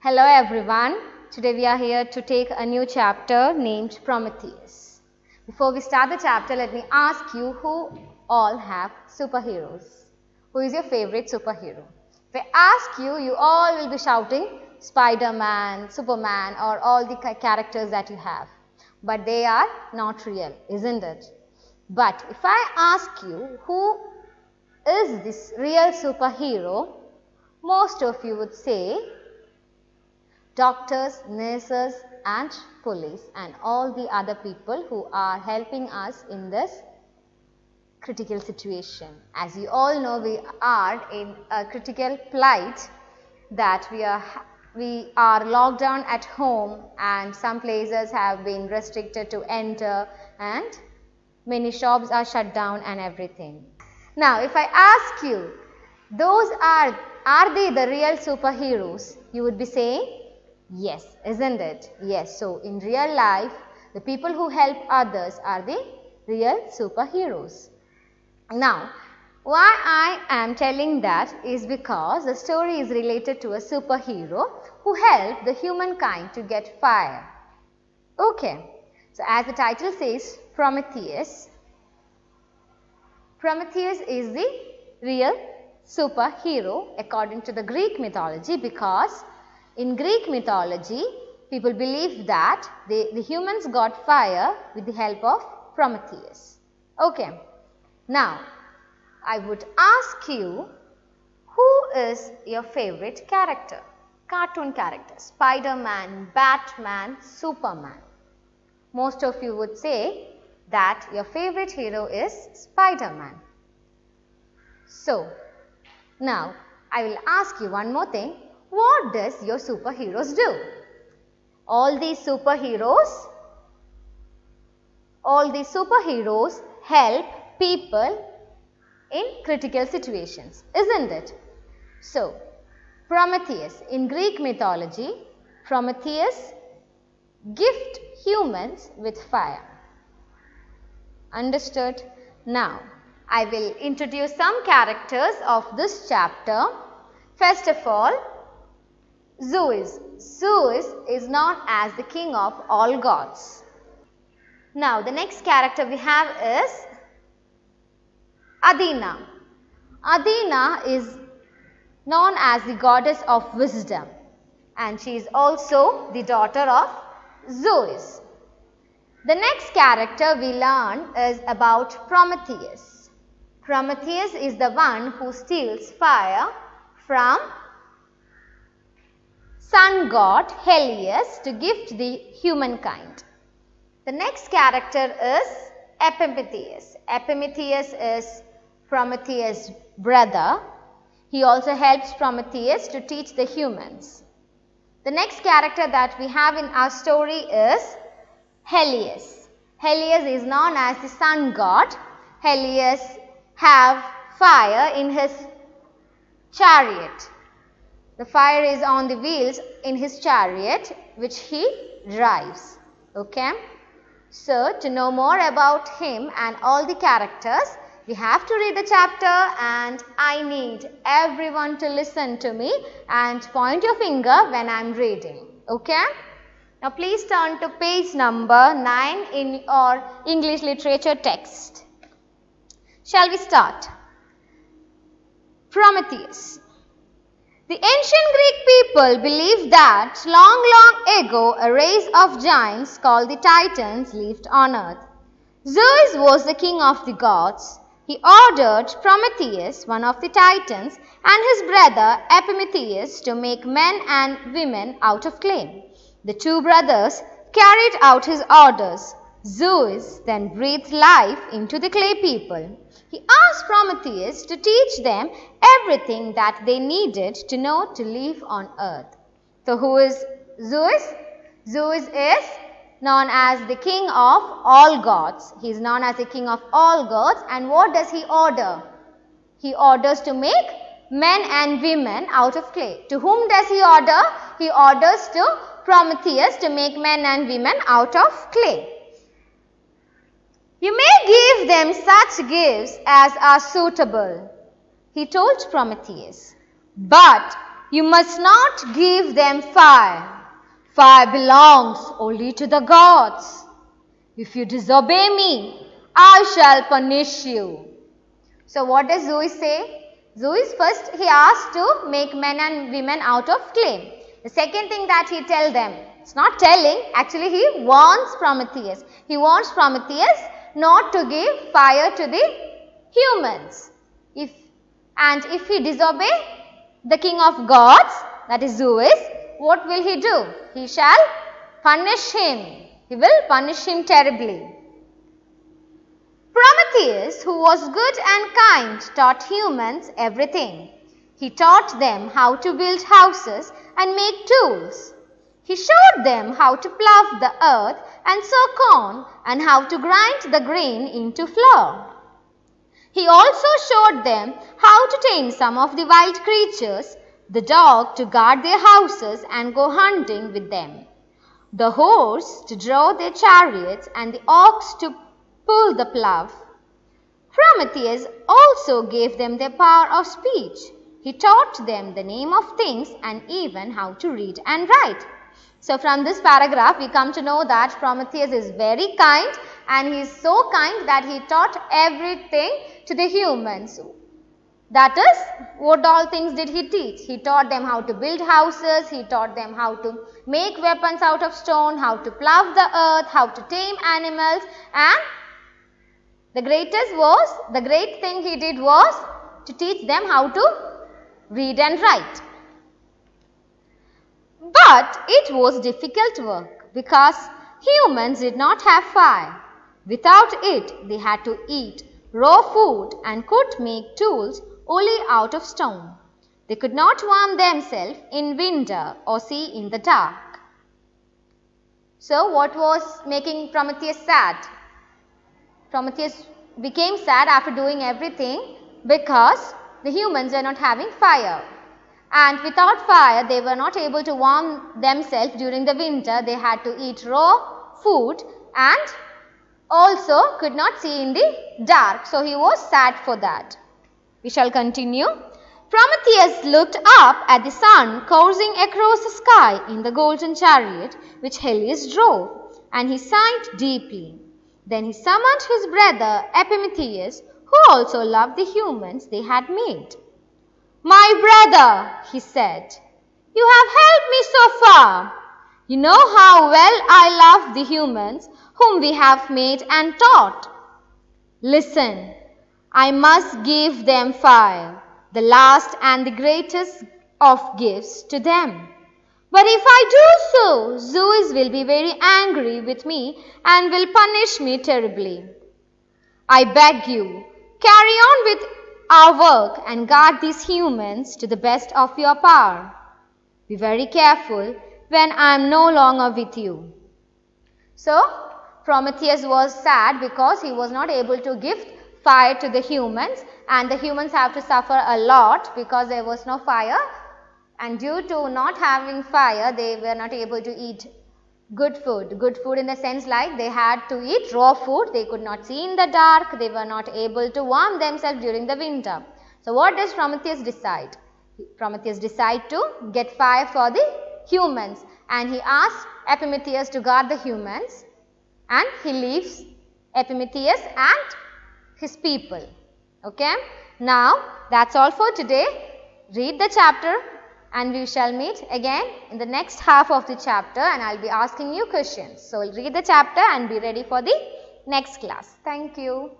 Hello everyone. Today we are here to take a new chapter named Prometheus. Before we start the chapter, let me ask you who all have superheroes. Who is your favorite superhero? If I ask you, you all will be shouting Spider-Man, Superman or all the characters that you have. But they are not real, isn't it? But if I ask you who is this real superhero, most of you would say doctors, nurses and police and all the other people who are helping us in this critical situation. As you all know, we are in a critical plight that we are locked down at home and some places have been restricted to enter and many shops are shut down and everything. Now, if I ask you, those are they the real superheroes? You would be saying, yes, isn't it? Yes. So, in real life, the people who help others are the real superheroes. Now, why I am telling that is because the story is related to a superhero who helped the humankind to get fire. Okay. So, as the title says, Prometheus. Prometheus is the real superhero according to the Greek mythology, because in Greek mythology, people believe that the humans got fire with the help of Prometheus. Okay. Now, I would ask you, who is your favorite character? Cartoon character, Spider-Man, Batman, Superman. Most of you would say that your favorite hero is Spider-Man. So, now I will ask you one more thing. What does your superheroes do? All these superheroes help people in critical situations, isn't it? So, Prometheus, in Greek mythology, Prometheus gift humans with fire. Understood? Now, I will introduce some characters of this chapter. First of all, Zeus. Zeus is known as the king of all gods. Now, the next character we have is Athena. Athena is known as the goddess of wisdom and she is also the daughter of Zeus. The next character we learn is about Prometheus. Prometheus is the one who steals fire from sun god Helios to gift the humankind. The next character is Prometheus. Prometheus is Prometheus' brother. He also helps Prometheus to teach the humans. The next character that we have in our story is Helios. Helios is known as the sun god. Helios have fire in his chariot. The fire is on the wheels in his chariot which he drives. Okay. So, to know more about him and all the characters, we have to read the chapter and I need everyone to listen to me and point your finger when I am reading. Okay. Now, please turn to page number 9 in your English literature text. Shall we start? Prometheus. The ancient Greek people believed that long ago a race of giants called the Titans lived on earth. Zeus was the king of the gods. He ordered Prometheus, one of the Titans, and his brother Prometheus to make men and women out of clay. The two brothers carried out his orders. Zeus then breathed life into the clay people. He asked Prometheus to teach them everything that they needed to know to live on earth. So, who is Zeus? Zeus is known as the king of all gods. He is known as the king of all gods. And what does he order? He orders to make men and women out of clay. To whom does he order? He orders to Prometheus to make men and women out of clay. You may give them such gifts as are suitable, he told Prometheus, but You must not give them fire. Fire belongs only to the gods. If you disobey me, I shall punish you. So what does Zeus say? Zeus first he asked to make men and women out of clay. The second thing that he tells them, it's not telling, actually he warns Prometheus. He wants Prometheus not to give fire to the humans. If he disobey the king of gods, that is Zeus, what will he do? He shall punish him. He will punish him terribly. Prometheus, who was good and kind, taught humans everything. He taught them how to build houses and make tools. He showed them how to plough the earth and sow corn and how to grind the grain into flour. He also showed them how to tame some of the wild creatures, the dog to guard their houses and go hunting with them, the horse to draw their chariots and the ox to pull the plough. Prometheus also gave them the power of speech. He taught them the name of things and even how to read and write. So from this paragraph we come to know that Prometheus is very kind, and he is so kind that he taught everything to the humans. That is, what all things did he teach? He taught them how to build houses, he taught them how to make weapons out of stone, how to plough the earth, how to tame animals, and the great thing he did was to teach them how to read and write. But it was difficult work because humans did not have fire. Without it, they had to eat raw food and could make tools only out of stone. They could not warm themselves in winter or see in the dark. So what was making Prometheus sad? Prometheus became sad after doing everything because the humans were not having fire. And without fire, they were not able to warm themselves during the winter. They had to eat raw food and also could not see in the dark. So he was sad for that. We shall continue. Prometheus looked up at the sun coursing across the sky in the golden chariot which Helios drove, and he sighed deeply. Then he summoned his brother Epimetheus, who also loved the humans they had made. "My brother," he said, "you have helped me so far. You know how well I love the humans whom we have made and taught. Listen, I must give them fire, the last and the greatest of gifts to them. But if I do so, Zeus will be very angry with me and will punish me terribly. I beg you, carry on with our work and guard these humans to the best of your power. Be very careful when I am no longer with you." So, Prometheus was sad because he was not able to give fire to the humans, and the humans have to suffer a lot because there was no fire, and due to not having fire they were not able to eat good food in the sense like they had to eat raw food, they could not see in the dark, they were not able to warm themselves during the winter. So what does Prometheus decide? Prometheus decided to get fire for the humans, and he asked Epimetheus to guard the humans, and he leaves Epimetheus and his people. Okay. Now that's all for today. Read the chapter and we shall meet again in the next half of the chapter, and I will be asking you questions. So read the chapter and be ready for the next class. Thank you.